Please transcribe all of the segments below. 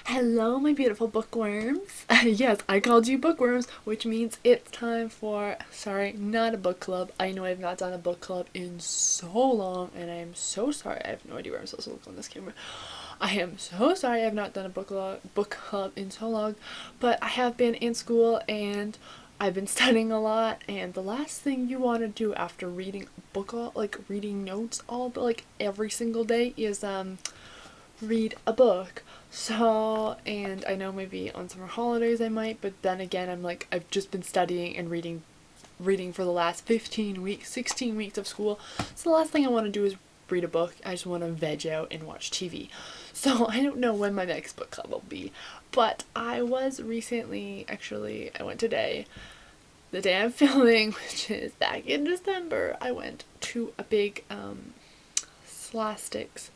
Hello, my beautiful bookworms. Yes, I called you bookworms, which means it's time for, sorry, not a book club. I know I've not done a book club in so long, and I am so sorry. I have no idea where I'm supposed to look on this camera. I am so sorry I have not done a book club in so long, but I have been in school and I've been studying a lot, and the last thing you want to do after reading a book, like reading notes like every single day, is read a book. So, and I know maybe on summer holidays I might, but then again I'm like, I've just been studying and reading for the last 15 weeks, 16 weeks of school. So the last thing I want to do is read a book. I just want to veg out and watch TV. So I don't know when my next book club will be. But I was recently, actually, I went today, the day I'm filming, which is back in December, I went to a big Scholastics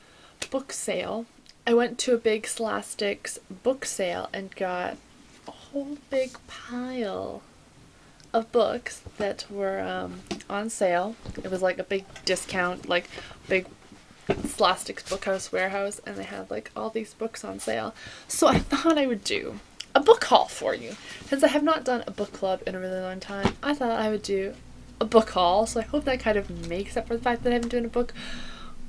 book sale. I went to a big Scholastics book sale and got a whole big pile of books that were on sale. It was like a big discount, like big Scholastics Bookhouse warehouse, and they had like all these books on sale. So I thought I would do a book haul for you. Since I have not done a book club in a really long time, I thought I would do a book haul. So I hope that kind of makes up for the fact that I haven't done a book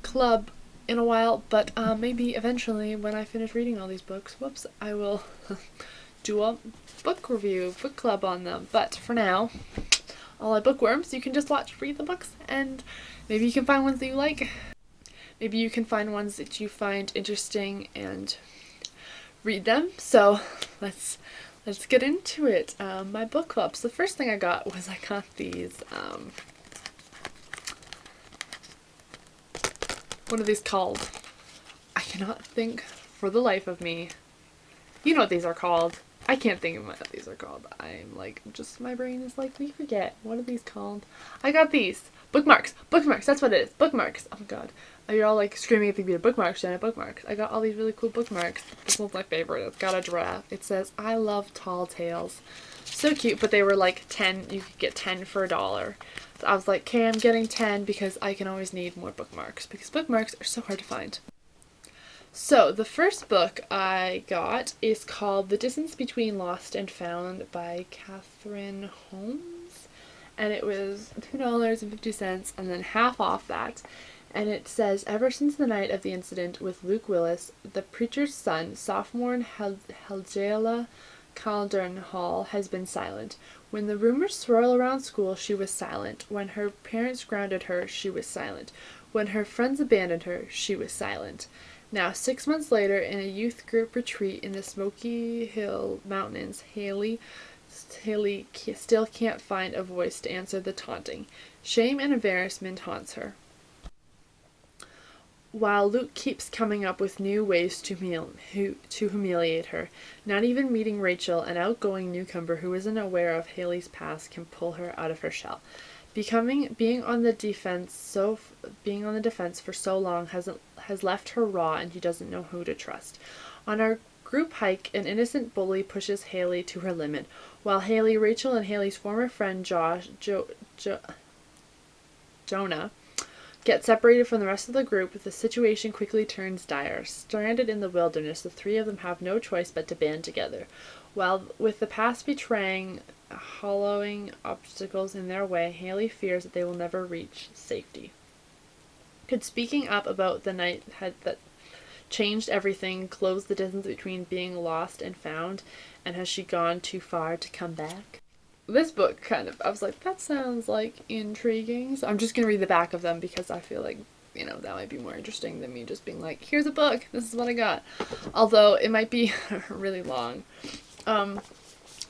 club in a while, but maybe eventually when I finish reading all these books, whoops, I will do a book review, book club on them. But for now, all my bookworms, you can just read the books, and maybe you can find ones that you like. Maybe you can find ones that you find interesting and read them. So let's get into it. My book clubs. The first thing I got these. What are these called? I cannot think for the life of me. You know what these are called. I can't think of what these are called. I'm like, my brain is like, we forget. What are these called? I got these. Bookmarks. Bookmarks. That's what it is. Bookmarks. Oh my god. You're all like screaming at the computer. Bookmarks, Jenna. Bookmarks. I got all these really cool bookmarks. This one's my favorite. It's got a giraffe. It says, I love tall tales. So cute, but they were like 10. You could get 10 for $1. So I was like, okay, I'm getting 10 because I can always need more bookmarks, because bookmarks are so hard to find. So the first book I got is called The Distance Between Lost and Found by Catherine Holmes, and it was $2.50 and then half off that. And it says, ever since the night of the incident with Luke Willis, the preacher's son, sophomore in Helgela Caldern Hall, has been silent. When the rumors swirl around school, she was silent. When her parents grounded her, she was silent. When her friends abandoned her, she was silent. Now, 6 months later, in a youth group retreat in the Smoky Hill Mountains, Haley still can't find a voice to answer the taunting. Shame and embarrassment haunts her, while Luke keeps coming up with new ways to humiliate her. Not even meeting Rachel, an outgoing newcomer who isn't aware of Haley's past, can pull her out of her shell. Being on the defense for so long has left her raw, and she doesn't know who to trust. On our group hike, an innocent bully pushes Haley to her limit. While Haley, Rachel, and Haley's former friend Jonah get separated from the rest of the group, the situation quickly turns dire. Stranded in the wilderness, the three of them have no choice but to band together. While with the past betraying hollowing obstacles in their way, Haley fears that they will never reach safety. Could speaking up about the night that changed everything close the distance between being lost and found, and has she gone too far to come back? This book I was like, that sounds like intriguing. So I'm just going to read the back of them because I feel like, that might be more interesting than me just being like, here's a book, this is what I got. Although it might be really long.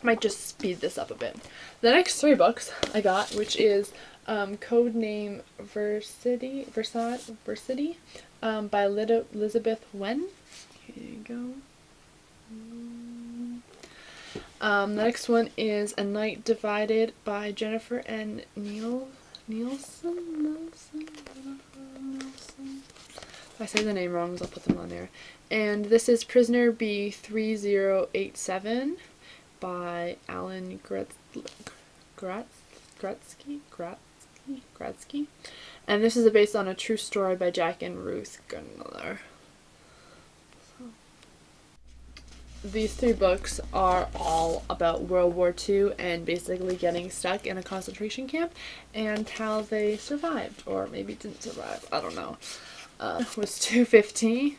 Might just speed this up a bit. The next 3 books I got, which is Codename Versity by Elizabeth Wen. Here you go. The next one is A Night Divided by Jennifer N. Nielsen. If I say the name wrong, I'll put them on there. And this is Prisoner B3087 by Alan Gradsky. And this is based on a true story by Jack and Ruth Gunler. these three books are all about World War II and basically getting stuck in a concentration camp and how they survived, or maybe didn't survive. I don't know. It was $2.50.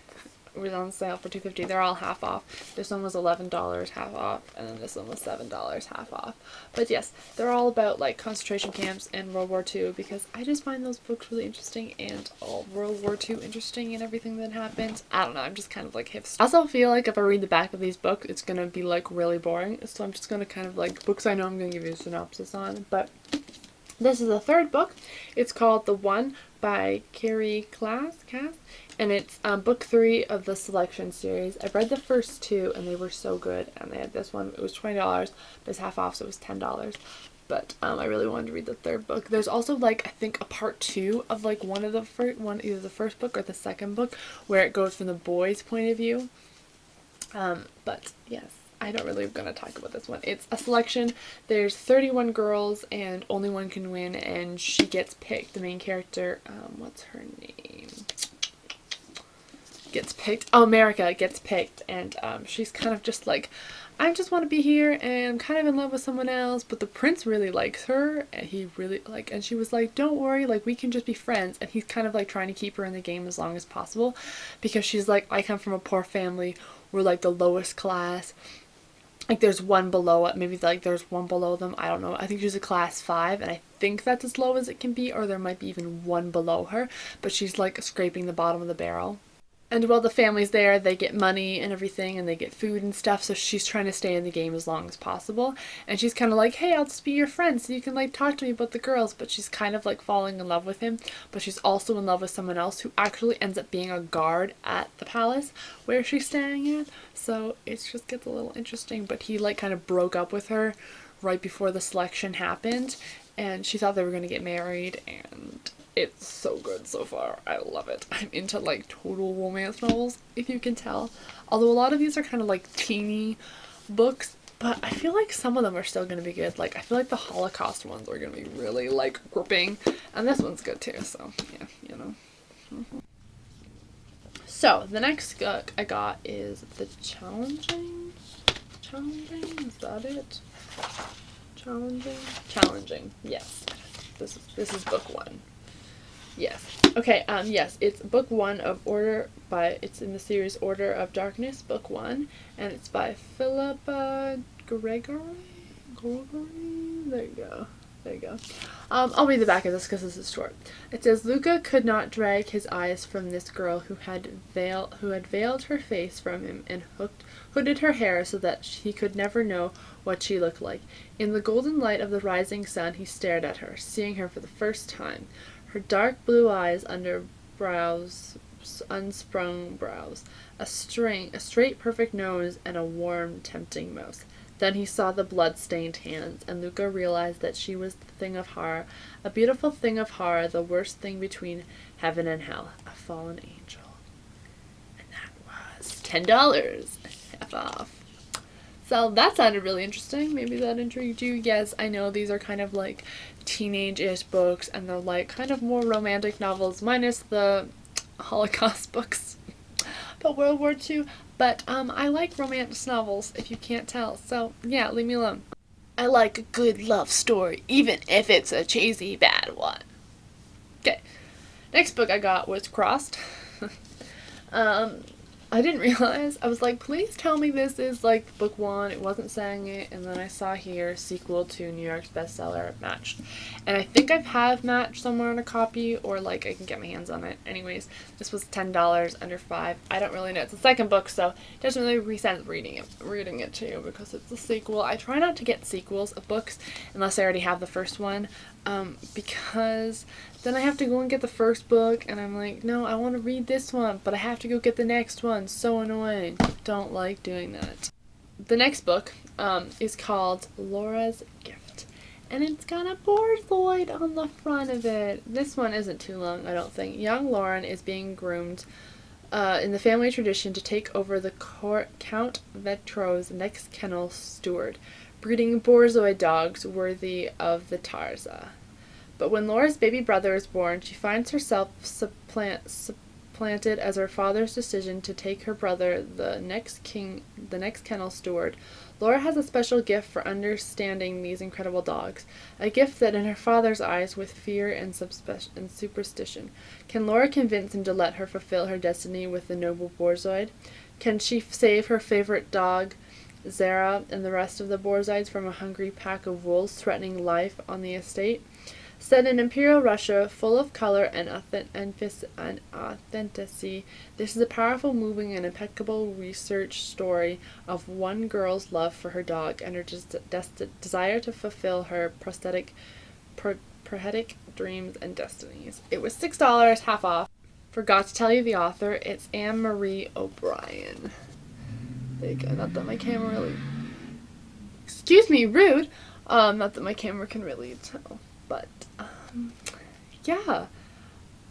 It was on sale for $2.50. They're all half off. This one was $11 half off, and then this one was $7 half off. But yes, they're all about like concentration camps and World War II, because I just find those books really interesting, and all World War II interesting and everything that happened. I don't know, I'm just kind of like hipster. I also feel like if I read the back of these books, it's gonna be like really boring, so I'm just gonna kind of like books I know I'm gonna give you a synopsis on. But this is the third book. It's called The One by Carrie Cass, and it's book 3 of the Selection series. I've read the first 2 and they were so good, and they had this one. It was $20, but it's half off, so it was $10. But I really wanted to read the third book. There's also like I think a part 2 of like one of the either the first book or the second book, where it goes from the boys' point of view. But yes, I don't really gonna talk about this one. It's a selection. There's 31 girls and only one can win, and she gets picked. The main character, what's her name? Gets picked. Oh, America gets picked, and she's kind of just like, I just want to be here, and I'm kind of in love with someone else, but the prince really likes her, and he really like, and she was like, don't worry, like we can just be friends, and he's kind of like trying to keep her in the game as long as possible, because she's like, I come from a poor family, we're like the lowest class, like there's one below it, maybe like there's one below them, I don't know, I think she's a class 5, and I think that's as low as it can be, or there might be even one below her, but she's like scraping the bottom of the barrel. And while the family's there, they get money and everything, and they get food and stuff, so she's trying to stay in the game as long as possible. And she's kind of like, hey, I'll just be your friend so you can like talk to me about the girls, but she's kind of like falling in love with him, but she's also in love with someone else who actually ends up being a guard at the palace where she's staying at. So it just gets a little interesting, but he like kind of broke up with her right before the selection happened, and she thought they were going to get married, and it's so good so far. I love it. I'm into like total romance novels, if you can tell. Although a lot of these are kind of like teeny books, but I feel like some of them are still going to be good. Like I feel like the Holocaust ones are going to be really like gripping, and this one's good too, so yeah, you know. So the next book I got is The Challenging? Is that it? Challenging, yes. This is book 1. Yes. Okay, yes, it's book 1 of it's in the series Order of Darkness, book 1, and it's by Philippa Gregory? There you go. I'll read the back of this because this is short. It says, Luca could not drag his eyes from this girl who had veiled her face from him and hooded her hair so that he could never know what she looked like. In the golden light of the rising sun, he stared at her, seeing her for the first time. Her dark blue eyes under unsprung brows, a straight perfect nose, and a warm, tempting mouth. Then he saw the blood-stained hands, and Luca realized that she was the thing of horror, a beautiful thing of horror, the worst thing between heaven and hell, a fallen angel. And that was $10, half off. So that sounded really interesting. Maybe that intrigued you. Yes, I know these are kind of like teenage-ish books, and they're like kind of more romantic novels, minus the Holocaust books about World War II. But I like romance novels, if you can't tell. So yeah, leave me alone. I like a good love story, even if it's a cheesy bad one. Okay, next book I got was Crossed. I didn't realize. I was like, please tell me this is like book 1. It wasn't saying it, and then I saw here sequel to New York's bestseller Matched, and I think I have Matched somewhere on a copy, or like I can get my hands on it. Anyways, this was $10, under $5. I don't really know. It's the second book, so it doesn't really make sense reading it to you because it's a sequel. I try not to get sequels of books unless I already have the first one, because then I have to go and get the first book, and I'm like, no, I want to read this one, but I have to go get the next one. So annoying. Don't like doing that. The next book is called Laura's Gift, and it's got a Borzoi on the front of it. This one isn't too long, I don't think. Young Lauren is being groomed in the family tradition to take over the Count Vetro's next kennel steward, breeding Borzoi dogs worthy of the Tarza. But when Laura's baby brother is born, she finds herself supplanted planted as her father's decision to take her brother, the next kennel steward. Laura has a special gift for understanding these incredible dogs, a gift that in her father's eyes with fear and superstition. Can Laura convince him to let her fulfill her destiny with the noble Borzoid? Can she save her favorite dog, Zara, and the rest of the Borzoids from a hungry pack of wolves threatening life on the estate? Set in Imperial Russia, full of color and authenticity, this is a powerful, moving, and impeccable research story of one girl's love for her dog and her desire to fulfill her prosthetic dreams and destinies. It was $6, half off. Forgot to tell you the author. It's Anne Marie O'Brien. There you go. Not that my camera really... Excuse me, rude! Not that my camera can really tell. But, yeah.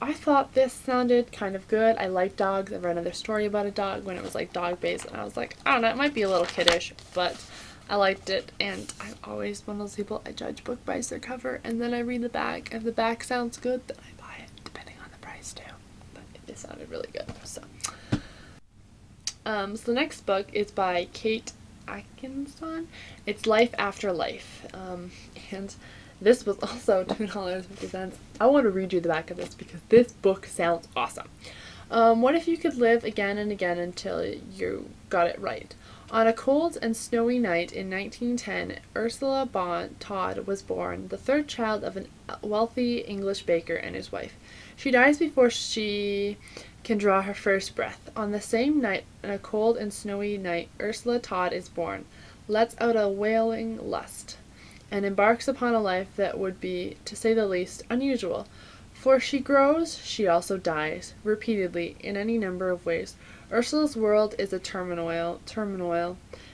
I thought this sounded kind of good. I like dogs. I read another story about a dog when it was like dog-based, and I was like, I don't know, it might be a little kiddish, but I liked it, and I'm always one of those people, I judge book by their cover, and then I read the back. If the back sounds good, then I buy it, depending on the price too. But it sounded really good, so. So the next book is by Kate Atkinson. It's Life After Life, and this was also $2.50. I want to read you the back of this because this book sounds awesome. What if you could live again and again until you got it right? On a cold and snowy night in 1910, Ursula Todd was born, the third child of a wealthy English baker and his wife. She dies before she can draw her first breath. On the same night, on a cold and snowy night, Ursula Todd is born, lets out a wailing lust, and embarks upon a life that would be, to say the least, unusual. For she grows, she also dies, repeatedly, in any number of ways. Ursula's world is a turmoil,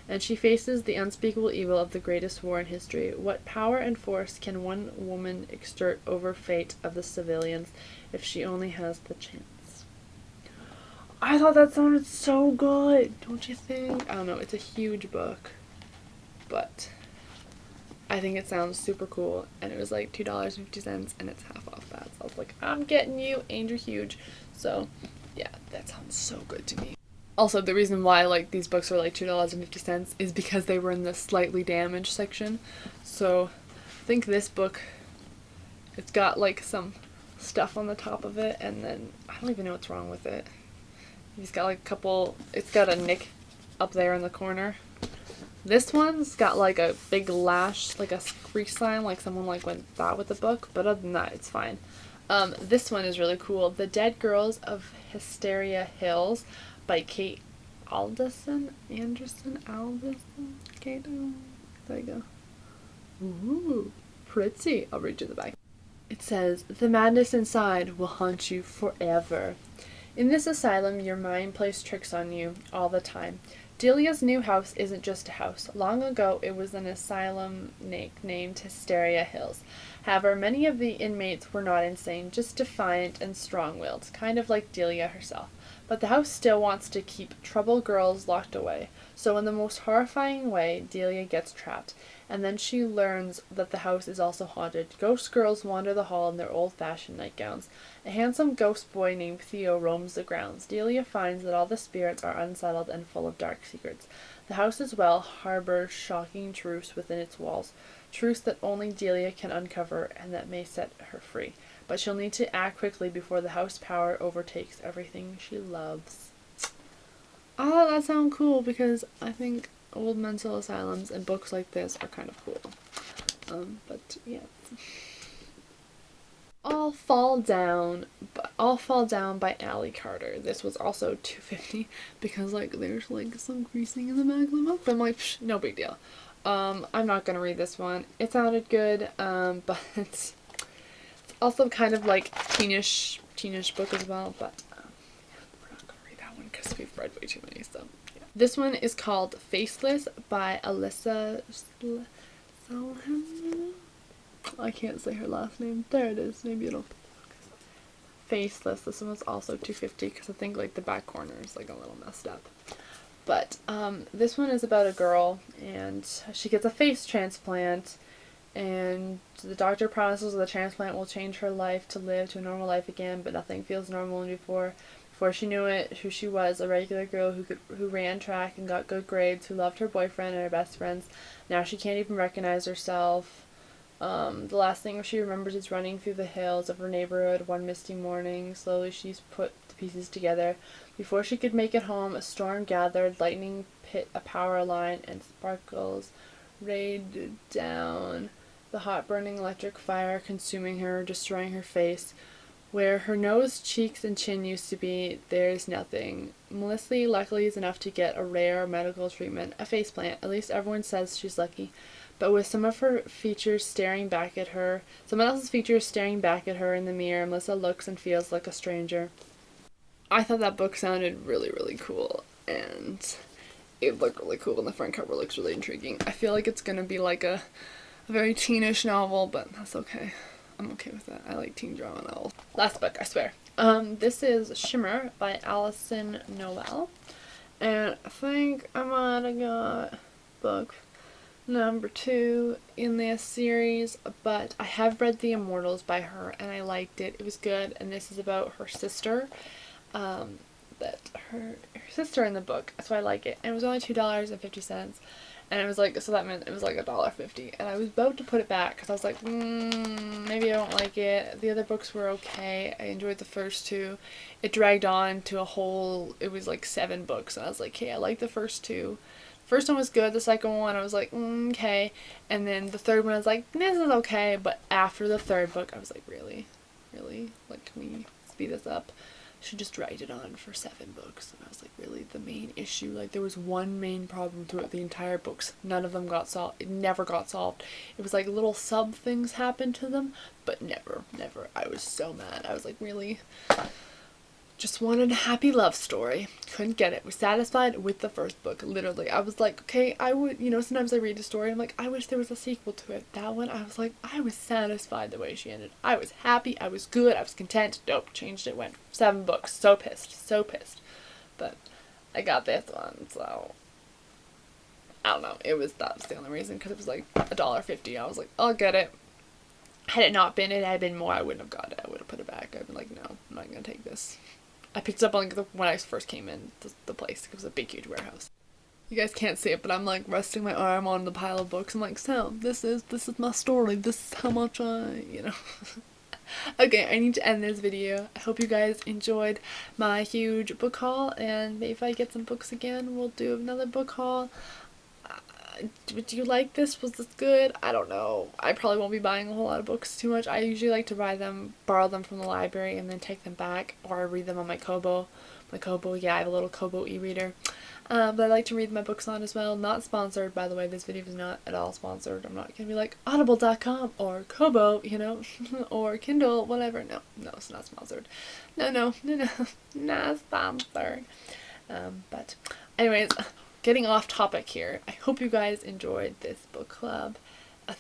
and she faces the unspeakable evil of the greatest war in history. What power and force can one woman exert over fate of the civilians if she only has the chance? I thought that sounded so good, don't you think? I don't know, it's a huge book, but I think it sounds super cool, and it was like $2.50, and it's half off that, so I was like, I'm getting you, and you're huge. So yeah, that sounds so good to me. Also, the reason why like these books are like $2.50 is because they were in the slightly damaged section. So I think this book, it's got like some stuff on the top of it, and then I don't even know what's wrong with it. It's got like a couple, it's got a nick up there in the corner. This one's got like a big lash, like a crease sign, like someone like went that with the book, but other than that, it's fine. This one is really cool. The Dead Girls of Hysteria Hills by Kate Alderson. Kate, there you go. Ooh, pretty. I'll read you the back. It says, "The madness inside will haunt you forever. In this asylum, your mind plays tricks on you all the time. Delia's new house isn't just a house. Long ago, it was an asylum named Hysteria Hills. However, many of the inmates were not insane, just defiant and strong-willed, kind of like Delia herself. But the house still wants to keep troubled girls locked away. So in the most horrifying way, Delia gets trapped, and then she learns that the house is also haunted. Ghost girls wander the hall in their old-fashioned nightgowns. A handsome ghost boy named Theo roams the grounds. Delia finds that all the spirits are unsettled and full of dark secrets. The house as well harbors shocking truths within its walls, truths that only Delia can uncover and that may set her free. But she'll need to act quickly before the house power overtakes everything she loves." Oh, that sounds cool, because I think old mental asylums and books like this are kind of cool. But yeah. All Fall Down by Allie Carter. This was also $2.50 because like there's like some creasing in the back of the book, but I'm like, no big deal. I'm not gonna read this one. It sounded good, but it's also kind of like teenish book as well, but we're not gonna read that one because we've read way too many, so yeah. This one is called Faceless by Alyssa Salham. I can't say her last name. There it is. Maybe it'll Faceless. This one was also $2.50 because I think like the back corner is like a little messed up. But this one is about a girl, and she gets a face transplant, and the doctor promises the transplant will change her life to live to a normal life again, but nothing feels normal before. Before she knew it, who she was, a regular girl who ran track and got good grades, who loved her boyfriend and her best friends. Now she can't even recognize herself. The last thing she remembers is running through the hills of her neighborhood one misty morning. Slowly she's put the pieces together. Before she could make it home, a storm gathered, lightning hit a power line, and sparkles rained down. The hot burning electric fire consuming her, destroying her face. Where her nose, cheeks, and chin used to be, there's nothing. Melissa luckily is enough to get a rare medical treatment, a faceplant. At least everyone says she's lucky. But with some of her features staring back at her, someone else's features staring back at her in the mirror, Melissa looks and feels like a stranger. I thought that book sounded really, really cool, and it looked really cool, and the front cover looks really intriguing. I feel like it's gonna be like a very teenish novel, but that's okay. I'm okay with that. I like teen drama novels. Last book, I swear. This is Shimmer by Alison Noel. And I think I might have got book number 2 in this series, but I have read The Immortals by her and I liked it. It was good, and this is about her sister. That her sister in the book, so I like it. And it was only $2.50. And it was like, so that meant it was like $1.50. And I was about to put it back because I was like, maybe I don't like it. The other books were okay. I enjoyed the first 2. It dragged on to a whole, it was like 7 books. And I was like, hey, I like the first 2. First one was good. The second one, I was like, okay. And then the third one, I was like, this is okay. But after the third book, I was like, really? Really? Like, can we speed this up? She just dragged it on for 7 books, and I was like, really, the main issue? Like, there was one main problem throughout the entire books. None of them got solved. It never got solved. It was like little sub things happened to them, but never. I was so mad. I was like, really? Just wanted a happy love story. Couldn't get it. Was satisfied with the first book, literally. I was like, okay, I would, sometimes I read a story and I'm like, I wish there was a sequel to it. That one, I was like, I was satisfied the way she ended. I was happy, I was good, I was content. Nope, changed it, went 7 books. So pissed. But I got this one, so I don't know. That was the only reason, because it was like $1.50. I was like, I'll get it. Had it had been more, I wouldn't have got it. I would have put it back. I'd been like, no, I'm not gonna take this. I picked it up when I first came in the place. It was a big, huge warehouse. You guys can't see it, but I'm like resting my arm on the pile of books. I'm like, so this is my story. This is how much Okay, I need to end this video. I hope you guys enjoyed my huge book haul, and if I get some books again, we'll do another book haul. Do you like this? Was this good? I don't know. I probably won't be buying a whole lot of books too much. I usually like to borrow them from the library and then take them back, or I read them on my Kobo. Yeah, I have a little Kobo e-reader. But I like to read my books on as well. Not sponsored, by the way. This video is not at all sponsored. I'm not gonna be like audible.com or Kobo, or Kindle, whatever. No, it's not sponsored. No, not sponsored. But anyways, getting off topic here. I hope you guys enjoyed this book club,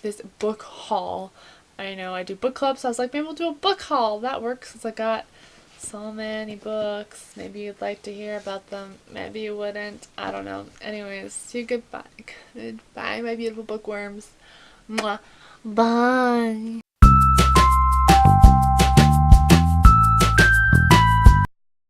this book haul. I know I do book clubs, so I was like, maybe we'll do a book haul. That works, since I got so many books. Maybe you'd like to hear about them. Maybe you wouldn't. I don't know. Anyways, see you. Goodbye. Goodbye, my beautiful bookworms. Mwah. Bye.